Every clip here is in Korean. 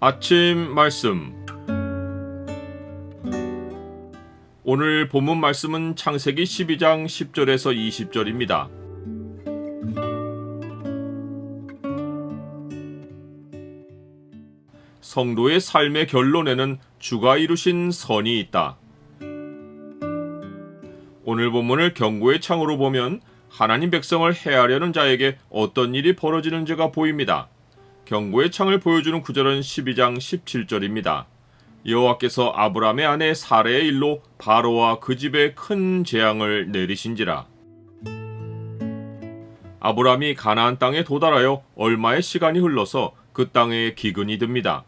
아침 말씀. 오늘 본문 말씀은 창세기 12장 10절에서 20절입니다. 성도의 삶의 결론에는 주가 이루신 선이 있다. 오늘 본문을 경고의 창으로 보면 하나님 백성을 해하려는 자에게 어떤 일이 벌어지는지가 보입니다. 경고의 창을 보여주는 구절은 12장 17절입니다. 여호와께서 아브라함의 아내 사레의 일로 바로와 그 집에 큰 재앙을 내리신지라. 아브라함이 가나안 땅에 도달하여 얼마의 시간이 흘러서 그 땅에 기근이 듭니다.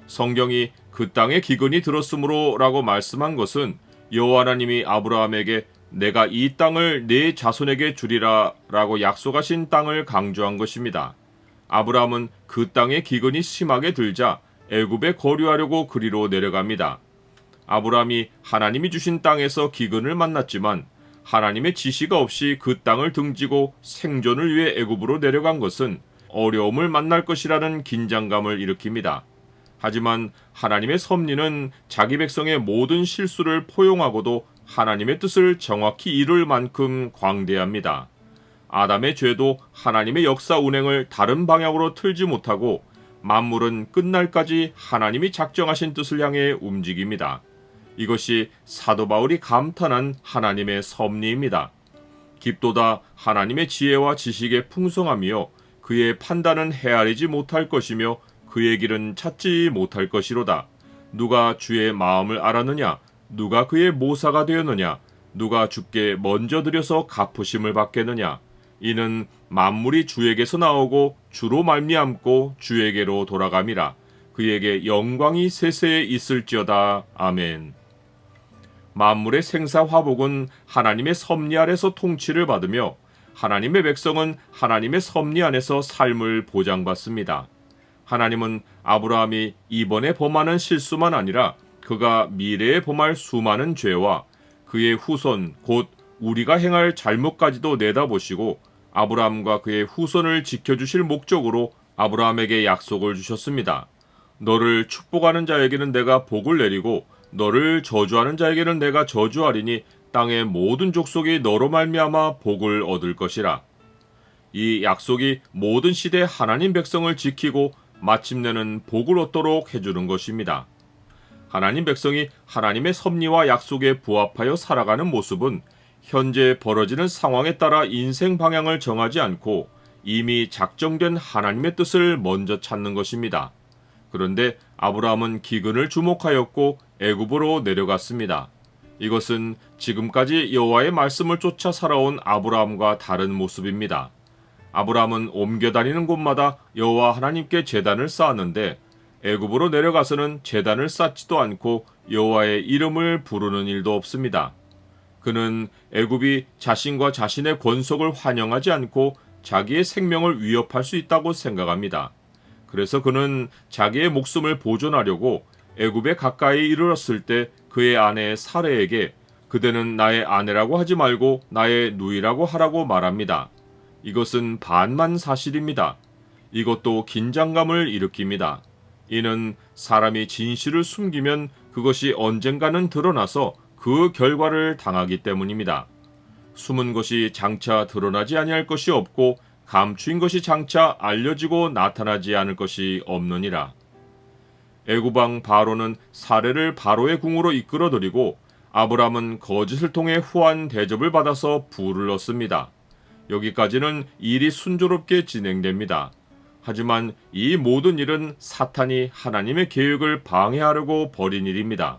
성경이 그 땅에 기근이 들었으므로 라고 말씀한 것은 여호와 하나님이 아브라함에게 내가 이 땅을 네 자손에게 주리라 라고 약속하신 땅을 강조한 것입니다. 아브라함은 그 땅에 기근이 심하게 들자 애굽에 거류하려고 그리로 내려갑니다. 아브라함이 하나님이 주신 땅에서 기근을 만났지만 하나님의 지시가 없이 그 땅을 등지고 생존을 위해 애굽으로 내려간 것은 어려움을 만날 것이라는 긴장감을 일으킵니다. 하지만 하나님의 섭리는 자기 백성의 모든 실수를 포용하고도 하나님의 뜻을 정확히 이룰 만큼 광대합니다. 아담의 죄도 하나님의 역사 운행을 다른 방향으로 틀지 못하고 만물은 끝날까지 하나님이 작정하신 뜻을 향해 움직입니다. 이것이 사도 바울이 감탄한 하나님의 섭리입니다. 깊도다 하나님의 지혜와 지식의 풍성함이요 그의 판단은 헤아리지 못할 것이며 그의 길은 찾지 못할 것이로다. 누가 주의 마음을 알았느냐? 누가 그의 모사가 되었느냐? 누가 주께 먼저 드려서 갚으심을 받겠느냐? 이는 만물이 주에게서 나오고 주로 말미암고 주에게로 돌아감이라. 그에게 영광이 세세에 있을지어다. 아멘. 만물의 생사 화복은 하나님의 섭리 아래서 통치를 받으며 하나님의 백성은 하나님의 섭리 안에서 삶을 보장받습니다. 하나님은 아브라함이 이번에 범하는 실수만 아니라 그가 미래에 범할 수많은 죄와 그의 후손 곧 우리가 행할 잘못까지도 내다보시고 아브라함과 그의 후손을 지켜주실 목적으로 아브라함에게 약속을 주셨습니다. 너를 축복하는 자에게는 내가 복을 내리고 너를 저주하는 자에게는 내가 저주하리니 땅의 모든 족속이 너로 말미암아 복을 얻을 것이라. 이 약속이 모든 시대 하나님 백성을 지키고 마침내는 복을 얻도록 해주는 것입니다. 하나님 백성이 하나님의 섭리와 약속에 부합하여 살아가는 모습은 현재 벌어지는 상황에 따라 인생 방향을 정하지 않고 이미 작정된 하나님의 뜻을 먼저 찾는 것입니다. 그런데 아브라함은 기근을 주목하였고 애굽으로 내려갔습니다. 이것은 지금까지 여호와의 말씀을 쫓아 살아온 아브라함과 다른 모습입니다. 아브라함은 옮겨다니는 곳마다 여호와 하나님께 제단을 쌓았는데 애굽으로 내려가서는 제단을 쌓지도 않고 여호와의 이름을 부르는 일도 없습니다. 그는 애굽이 자신과 자신의 권속을 환영하지 않고 자기의 생명을 위협할 수 있다고 생각합니다. 그래서 그는 자기의 목숨을 보존하려고 애굽에 가까이 이르렀을 때 그의 아내 사레에게 그대는 나의 아내라고 하지 말고 나의 누이라고 하라고 말합니다. 이것은 반만사실입니다. 이것도 긴장감을 일으킵니다. 이는 사람이 진실을 숨기면 그것이 언젠가는 드러나서 그 결과를 당하기 때문입니다. 숨은 것이 장차 드러나지 아니할 것이 없고 감추인 것이 장차 알려지고 나타나지 않을 것이 없느니라. 애굽 왕 바로는 사레를 바로의 궁으로 이끌어들이고 아브라함은 거짓을 통해 후한 대접을 받아서 부를 얻습니다. 여기까지는 일이 순조롭게 진행됩니다. 하지만 이 모든 일은 사탄이 하나님의 계획을 방해하려고 벌인 일입니다.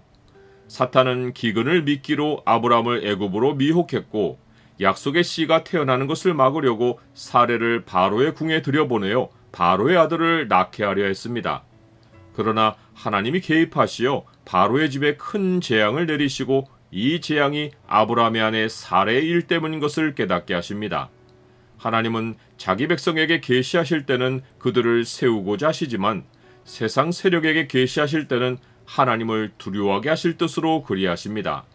사탄은 기근을 미끼로 아브라함을 애굽으로 미혹했고 약속의 씨가 태어나는 것을 막으려고 사레를 바로의 궁에 들여보내어 바로의 아들을 낳게 하려 했습니다. 그러나 하나님이 개입하시어 바로의 집에 큰 재앙을 내리시고 이 재앙이 아브라함의 아내 사레의 일 때문인 것을 깨닫게 하십니다. 하나님은 자기 백성에게 계시하실 때는 그들을 세우고자 하시지만 세상 세력에게 계시하실 때는 하나님을 두려워하게 하실 뜻으로 그리하십니다.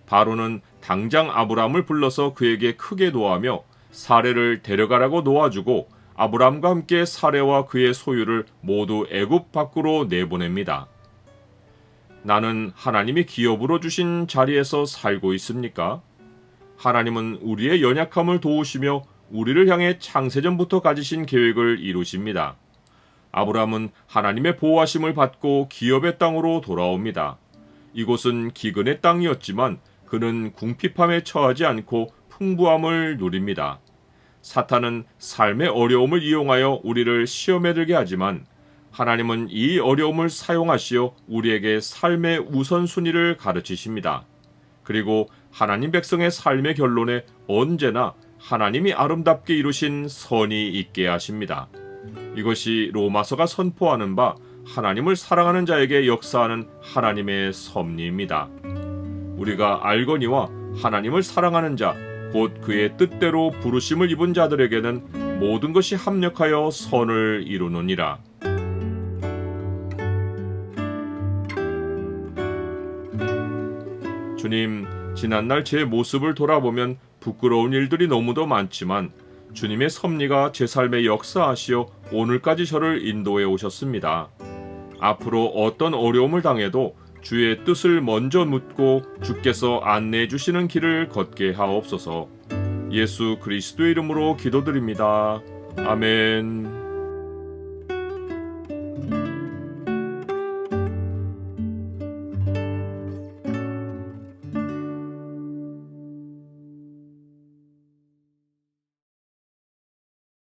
바로는 당장 아브라함을 불러서 그에게 크게 노하며 사레를 데려가라고 놓아주고 아브라함과 함께 사레와 그의 소유를 모두 애굽 밖으로 내보냅니다. 나는 하나님이 기업으로 주신 자리에서 살고 있습니까? 하나님은 우리의 연약함을 도우시며 우리를 향해 창세전부터 가지신 계획을 이루십니다. 아브라함은 하나님의 보호하심을 받고 기업의 땅으로 돌아옵니다. 이곳은 기근의 땅이었지만 그는 궁핍함에 처하지 않고 풍부함을 누립니다. 사탄은 삶의 어려움을 이용하여 우리를 시험에 들게 하지만 하나님은 이 어려움을 사용하시어 우리에게 삶의 우선순위를 가르치십니다. 그리고 하나님 백성의 삶의 결론에 언제나 하나님이 아름답게 이루신 선이 있게 하십니다. 이것이 로마서가 선포하는 바 하나님을 사랑하는 자에게 역사하는 하나님의 섭리입니다. 우리가 알거니와 하나님을 사랑하는 자, 곧 그의 뜻대로 부르심을 입은 자들에게는 모든 것이 합력하여 선을 이루느니라. 주님, 지난날 제 모습을 돌아보면 부끄러운 일들이 너무도 많지만 주님의 섭리가 제 삶에 역사하시어 오늘까지 저를 인도해 오셨습니다. 앞으로 어떤 어려움을 당해도 주의 뜻을 먼저 묻고 주께서 안내해 주시는 길을 걷게 하옵소서. 예수 그리스도의 이름으로 기도드립니다. 아멘.